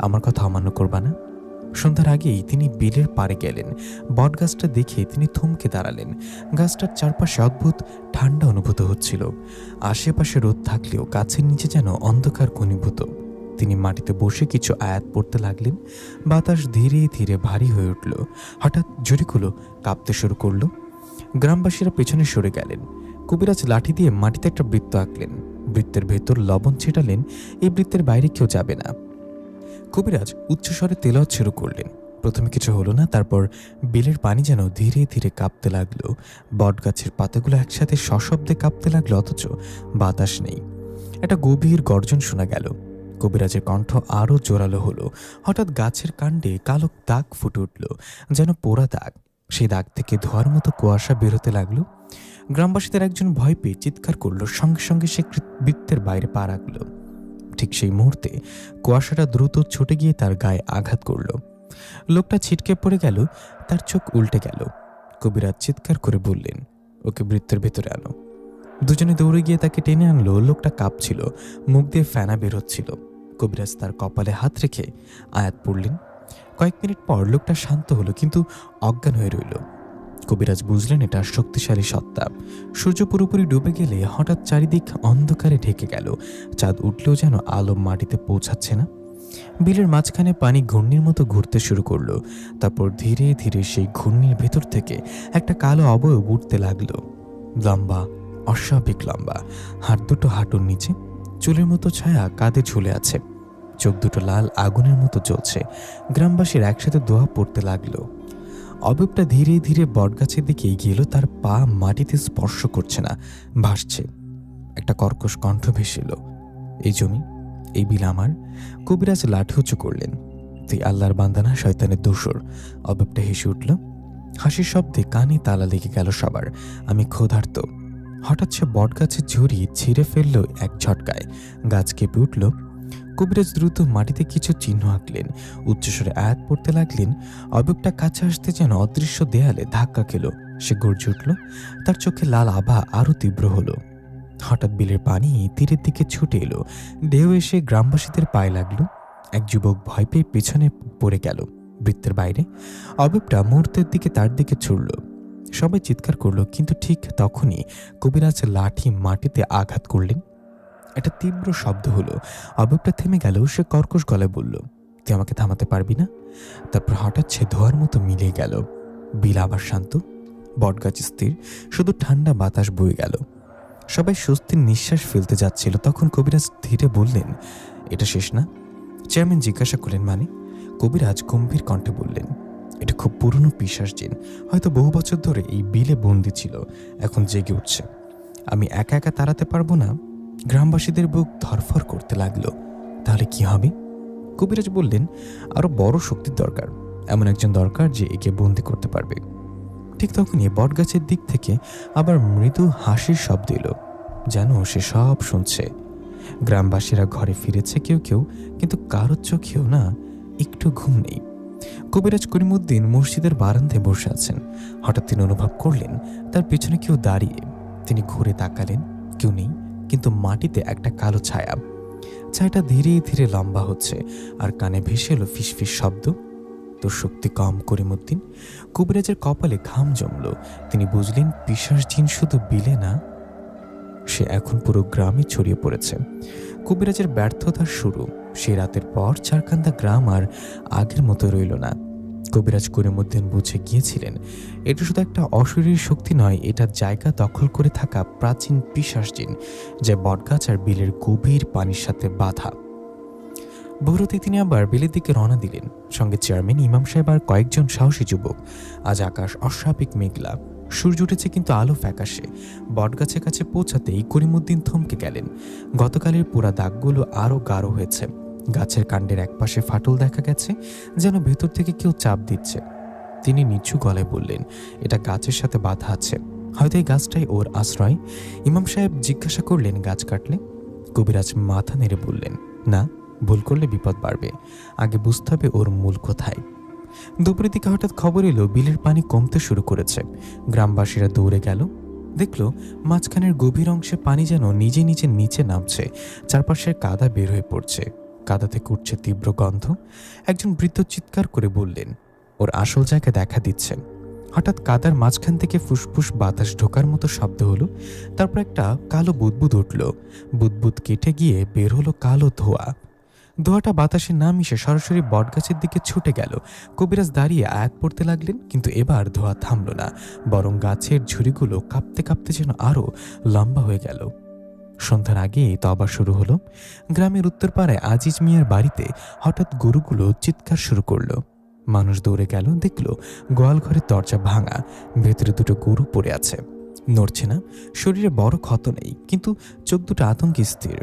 আমার কথা অমান্য করবা না? সন্ধ্যার আগেই তিনি বিলের পাড়ে গেলেন। বটগাছটা দেখে তিনি থমকে দাঁড়ালেন। গাছটার চারপাশে অদ্ভুত ঠান্ডা অনুভূত হচ্ছিল। আশেপাশে রোদ থাকলেও গাছের নিচে যেন অন্ধকার ঘনীভূত। তিনি মাটিতে বসে কিছু আয়াত পড়তে লাগলেন। বাতাস ধীরে ধীরে ভারী হয়ে উঠল। হঠাৎ জড়িগুলো কাঁপতে শুরু করলো। গ্রামবাসীরা পেছনে সরে গেলেন। কবিরাজ লাঠি দিয়ে মাটিতে একটা বৃত্ত আঁকলেন। বৃত্তের ভেতর লবণ ছিটালেন। এই বৃত্তের বাইরে কেউ যাবে না। কবিরাজ উচ্চস্বরে তেলাওয়াত শুরু করলেন। প্রথমে কিছু হলো না, তারপর বিলের পানি যেন ধীরে ধীরে কাঁপতে লাগলো। বটগাছের পাতাগুলো একসাথে সশব্দে কাঁপতে লাগলো, অথচ বাতাস নেই। একটা গভীর গর্জন শোনা গেল। কবিরাজের কণ্ঠ আরও জোরালো হলো। হঠাৎ গাছের কাণ্ডে কালো দাগ ফুটে উঠল, যেন পোড়া দাগ। সেই দাগ থেকে ধোঁয়ার মতো কুয়াশা বেরোতে লাগলো। গ্রামবাসীদের একজন ভয় পেয়ে চিৎকার করলো। সঙ্গে সঙ্গে সে বৃত্তের বাইরে পা রাখলো। ঠিক সেই মুহূর্তে কুয়াশাটা দ্রুত ছুটে গিয়ে তার গায়ে আঘাত করল। লোকটা ছিটকে পড়ে গেল। তার চোখ উল্টে গেল। কবিরাজ চিৎকার করে বললেন, ওকে বৃত্তের ভেতরে আনো। দুজনে দৌড়ে গিয়ে তাকে টেনে আনলো। লোকটা কাঁপছিল, মুখ দিয়ে ফেনা বের হচ্ছিল। কবিরাজ তার কপালে হাত রেখে আয়াত পড়লেন। কয়েক মিনিট পর লোকটা শান্ত হলো, কিন্তু অজ্ঞান হয়ে রইল। কবিরাজ বুঝলেন এটা শক্তিশালী সত্তা। সূর্য পুরোপুরি ডুবে গেলে হঠাৎ চারিদিক অন্ধকারে ঢেকে গেল। চাঁদ উঠলেও যেন আলো মাটিতে পৌঁছাচ্ছে না। বিলের মাঝখানে পানি ঘূর্ণির মতো ঘুরতে শুরু করলো। তারপর ধীরে ধীরে সেই ঘূর্ণির ভেতর থেকে একটা কালো অবয়ব উঠতে লাগলো। লম্বা, অস্বাভাবিক লম্বা, হাত দুটো হাঁটুর নিচে, চুলের মতো ছায়া কাঁধে ঝুলে আছে। চোখ দুটো লাল আগুনের মতো জ্বলছে। গ্রামবাসীর একসাথে দোয়া পড়তে লাগলো। অবয়বটা ধীরে ধীরে বটগাছের দিকে এগিয়ে এলো। তার পা মাটিতে স্পর্শ করছে না, ভাসছে। একটা কর্কশ কণ্ঠ ভেসে এলো, এই জমি, এই বিল আমার। কবিরাজ লাঠি উঁচু করলেন, তুই আল্লাহর বান্দা না শয়তানের দোসর। অবয়বটা হেসে উঠল। হাসির শব্দে কানে তালা লেগে গেল সবার। আমি ক্ষুধার্ত। হঠাৎ সে বটগাছের ঝুড়ি ছিঁড়ে ফেলল এক ঝটকায়। গাছ কেঁপে উঠল। কবিরাজ দ্রুত মাটিতে কিছু চিহ্ন আঁকলেন, উচ্চস্বরে আয়াত পড়তে লাগলেন। অবয়বটা কাছে আসতে যেন অদৃশ্য দেয়ালে ধাক্কা খেল। সে গর্জে উঠল। তার চোখে লাল আভা আরো তীব্র হলো। হঠাৎ বিলের পানি তীরের দিকে ছুটে এলো। ঢেউ এসে গ্রামবাসীদের পায়ে লাগলো। এক যুবক ভয় পেয়ে পেছনে পড়ে গেল। বৃত্তের বাইরে অবয়বটা মুহূর্তের দিকে তার দিকে ছুড়ল। সবাই চিৎকার করলো, কিন্তু ঠিক তখনই কবিরাজ লাঠি মাটিতে আঘাত করলেন। একটা তীব্র শব্দ হলো। অবয়বটা থেমে গেল। সে কর্কশ গলায় বলল, তুই আমাকে থামাতে পারবি না? তারপর হঠাৎ সে ধোঁয়ার মতো মিলিয়ে গেল। বিল আবার শান্ত, বটগাছ স্থির, শুধু ঠান্ডা বাতাস বয়ে গেল। সবাই স্বস্তির নিঃশ্বাস ফেলতে যাচ্ছিল। তখন কবিরাজ ধীরে বললেন, এটা শেষ না? চেয়ারম্যান জিজ্ঞাসা করলেন, মানে? কবিরাজ গম্ভীর কণ্ঠে বললেন, এটা খুব পুরনো পিশাচ জিন, হয়তো বহু বছর ধরে এই বিলে বন্দি ছিল, এখন জেগে উঠছে। আমি একা একা তাড়াতে পারবো না। গ্রামবাসীদের বুক ধরফর করতে লাগলো। তাহলে কি হবে? কবিরাজ বললেন, আরো বড় শক্তির দরকার, এমন একজন দরকার যে একে বন্দি করতে পারবে। ঠিক তখনই বটগাছের দিক থেকে আবার মৃদু হাসির শব্দ এলো, যেন সে সব শুনছে। গ্রামবাসীরা ঘরে ফিরেছে কেউ কেউ, কিন্তু কারোর চোখেও না একটু ঘুম নেই। কবিরাজ করিমউদ্দিন মসজিদের বারান্দায় বসে আছেন। হঠাৎ তিনি অনুভব করলেন তার পেছনে কেউ দাঁড়িয়ে। তিনি ঘুরে তাকালেন, কেউ নেই, কিন্তু মাটিতে একটা কালো ছায়া। ছায়াটা ধীরে ধীরে লম্বা হচ্ছে, আর কানে ভেসে এলো ফিসফিস শব্দ। তোর শক্তি কম করিমউদ্দিন। কবিরাজের কপালে ঘাম জমল। তিনি বুঝলেন পিশাচ জিন শুধু বিলে না, সে এখন পুরো গ্রামে ছড়িয়ে পড়েছে। কবিরাজের ব্যর্থতার শুরু। সে রাতের পর চারকান্দা গ্রাম আর আগের মতো রইল না। কবিরাজ করিমউদ্দিন বুঝে গিয়েছিলেন এটা শুধু একটা অশরীরী শক্তি নয়, এটা জায়গা দখল করে থাকা প্রাচীন পিশাচ জিন, যা বটগাছ আর বিলের গভীর পানির সাথে বাঁধা। ভোরতে তিনি আবার বিলের দিকে রওনা দিলেন, সঙ্গে চেয়ারম্যান, ইমাম সাহেব আর কয়েকজন সাহসী যুবক। আজ আকাশ অস্বাভাবিক মেঘলা, সূর্য উঠেছে কিন্তু আলো ফ্যাকাশে। বটগাছের কাছে পৌঁছাতেই করিমউদ্দিন থমকে গেলেন। গতকালের পোড়া দাগগুলো আরও গাঢ় হয়েছে। গাছের কাণ্ডের একপাশে ফাটল দেখা গেছে, যেন ভেতর থেকে কেউ চাপ দিচ্ছে। তিনি নিচু গলায় বললেন, এটা গাছের সাথে বাঁধা আছে, হয়তো এই গাছটাই ওর আশ্রয়। ইমাম সাহেব জিজ্ঞাসা করলেন, গাছ কাটলে? কবিরাজ মাথা নেড়ে বললেন, না, ভুল করলে বিপদ বাড়বে, আগে বুঝতে হবে ওর মূল কোথায়। দুপুরের দিকে হঠাৎ খবর এলো বিলের পানি কমতে শুরু করেছে। গ্রামবাসীরা দৌড়ে গেল, দেখলো মাঝখানের গভীর অংশে পানি যেন নিজে নিজে নিচে নামছে। চারপাশের কাদা বের হয়ে পড়ছে। কাদা থেকে উঠছে তীব্র গন্ধ। একজন বৃদ্ধ চিৎকার করে বললেন, ওর আসল জায়গা দেখা দিচ্ছে। হঠাৎ কাদার মাঝখান থেকে ফুসফুস বাতাস ঢোকার মতো শব্দ হলো। তারপর একটা কালো বুদবুদ উঠল। বুদবুদ কেটে গিয়ে বের হলো কালো ধোঁয়া। ধোঁয়াটা বাতাসে না মিশে সরাসরি বটগাছের দিকে ছুটে গেল। কবিরাজ দাঁড়িয়ে আয়াত পড়তে লাগলেন, কিন্তু এবার ধোঁয়া থামল না, বরং গাছের ঝুড়িগুলো কাঁপতে কাঁপতে যেন আরো লম্বা হয়ে গেল। সন্ধ্যার আগেই তওবা শুরু হলো। গ্রামের উত্তরপাড়ায় আজিজ মিয়ার বাড়িতে হঠাৎ গরুগুলো চিৎকার শুরু করলো। মানুষ দৌড়ে গেল, দেখল গোয়াল ঘরের দরজা ভাঙা, ভেতরে দুটো গরু পড়ে আছে, নড়ছে না, শরীরে বড় ক্ষত নেই, কিন্তু চোখ দুটো আতঙ্কে স্থির।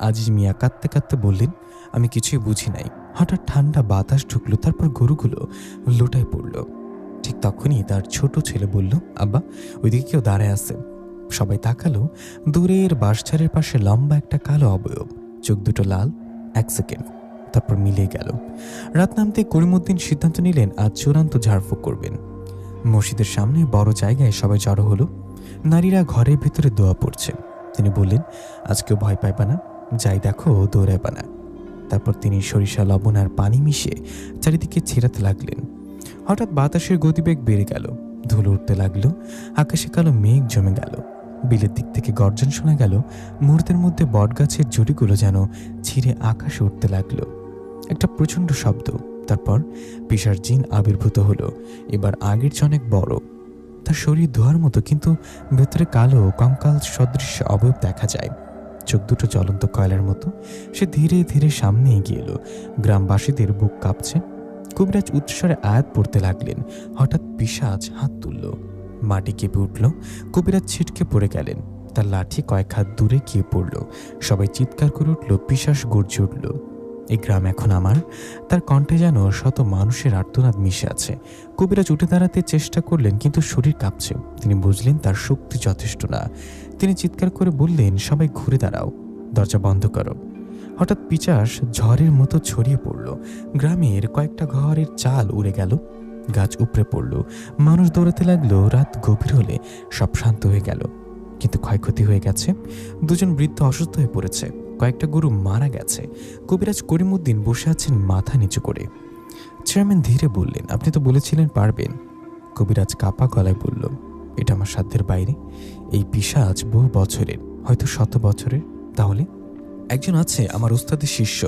আজিজ মিয়া কাঁদতে কাঁদতে বললেন, আমি কিছুই বুঝি নাই। হঠাৎ ঠান্ডা বাতাস ঢুকলো, তারপর গরুগুলো লোটায় পড়ল। ঠিক তখনই তার ছোট ছেলে বলল, আব্বা, ওইদিকে কেউ দাঁড়ায় আছে। সবাই তাকালো। দূরের বাঁশঝাড়ের পাশে লম্বা একটা কালো অবয়ব, চোখ দুটো লাল। 1 সেকেন্ড, তারপর মিলে গেল। রাত নামতে করিমউদ্দিন সিদ্ধান্ত নিলেন আজ চূড়ান্ত ঝাড়ফুঁক করবেন। মসজিদের সামনে বড় জায়গায় সবাই জড়ো হলো। নারীরা ঘরের ভেতরে দোয়া পড়ছে। তিনি বললেন, আজকেও ভয় পাইবা না, যাই দেখো দৌড়াইবা না। তারপর তিনি সরিষা, লবণ আর পানি মিশিয়ে চারিদিকে ছেড়াতে লাগলেন। হঠাৎ বাতাসের গতিবেগ বেড়ে গেল, ধুলো উঠতে লাগলো, আকাশে কালো মেঘ জমে গেল। বিলের দিক থেকে গর্জন শোনা গেল। মুহূর্তের মধ্যে বটগাছের জড়িগুলো যেন ছিঁড়ে আকাশে উঠতে লাগলো। একটা প্রচণ্ড শব্দ। তারপর পিশাচ জিন আবির্ভূত হলো। এবার আগের চেয়ে অনেক বড়। তার শরীর ধোয়ার মতো, কিন্তু ভেতরে কালো কঙ্কাল সদৃশ্য অবয়ব দেখা যায়। চোখ দুটো জ্বলন্ত কয়লার মতো। সে ধীরে ধীরে সামনে এগিয়ে এলো। গ্রামবাসীদের বুক কাঁপছে। কবিরাজ উচ্চস্বরে আয়াত পড়তে লাগলেন। হঠাৎ পিশাচ হাত তুলল, মাটি কেঁপে উঠল। কবিরাজ ছিটকে পড়ে গেলেন। তার লাঠি কয়েক হাত দূরে গিয়ে পড়ল। সবাই চিৎকার করে উঠল, পিশাচ গর্জে উঠল, এই গ্রাম এখন আমার। তার কণ্ঠে যেন শত মানুষের আর্তনাদ মিশে আছে। কবিরাজ উঠে দাঁড়াতে চেষ্টা করলেন, কিন্তু শরীর কাঁপছে। তিনি বুঝলেন তার শক্তি যথেষ্ট না। তিনি চিৎকার করে বললেন, সবাই ঘুরে দাঁড়াও, দরজা বন্ধ করো। হঠাৎ পিশাচ ঝড়ের মতো ছড়িয়ে পড়ল। গ্রামের কয়েকটা ঘরের চাল উড়ে গেল, গাছ উপড়ে পড়ল, মানুষ দৌড়াতে লাগলো। রাত গভীর হলে সব শান্ত হয়ে গেল, কিন্তু ক্ষয়ক্ষতি হয়ে গেছে। দুজন বৃদ্ধ অসুস্থ হয়ে পড়েছে, কয়েকটা গরু মারা গেছে। কবিরাজ করিমউদ্দিন বসে আছেন মাথা নিচু করে। চেয়ারম্যান ধীরে বললেন, আপনি তো বলেছিলেন পারবেন। কবিরাজ কাপা গলায় বলল, এটা আমার সাধ্যের বাইরে। এই পিশাচ বহু বছরের, হয়তো 100 বছরের। তাহলে একজন আছে আমার উস্তাদের শিষ্য,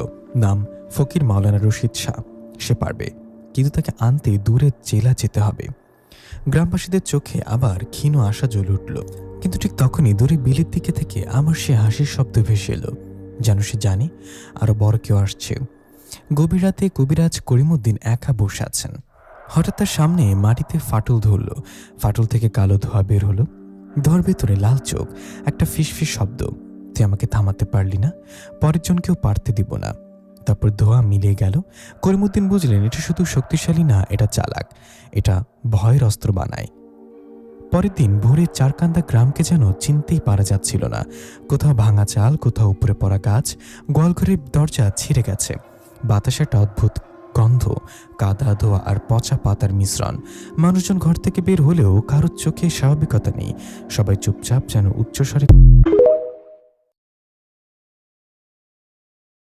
নাম ফকির মাওলানা রশিদ শাহ। সে পারবে, কিন্তু তাকে আনতে দূরে জেলা যেতে হবে। গ্রামবাসীদের চোখে আবার ক্ষীণ আশা জ্বলে উঠল। কিন্তু ঠিক তখনই দূরে বিলের দিকে থেকে আমার সে হাসির শব্দ ভেসে এলো, যেন সে জানে আরো বড় কেউ আসছে। গভীর রাতে কবিরাজ করিমউদ্দিন একা বসে আছেন। হঠাৎ তার সামনে মাটিতে ফাটল ধরল। ফাটল থেকে কালো ধোঁয়া বের হলো। ধোঁয়ার ভেতরে লাল চোখ, একটা ফিসফিস শব্দ, তুই আমাকে থামাতে পারলি না, পরের জনকেও পারতে দিব না। তারপর ধোঁয়া মিলিয়ে গেল। করিমউদ্দিন বুঝলেন এটা শুধু শক্তিশালী না, এটা চালাক, এটা ভয়ের অস্ত্র বানায়। পরের দিন ভোরে চারকান্দা গ্রামকে যেন চিনতেই পারা যাচ্ছিল না। কোথাও ভাঙা চাল, কোথাও উপরে পড়া গাছ, গোয়ালঘরের দরজা ছিঁড়ে গেছে। বাতাসে একটা অদ্ভুত গন্ধ, কাদা, ধোয়া আর পচা পাতার মিশ্রণ। মানুষজন ঘর থেকে বের হলেও কারোর চোখে স্বাভাবিকতা নেই। সবাই চুপচাপ, যেন উচ্চস্বরে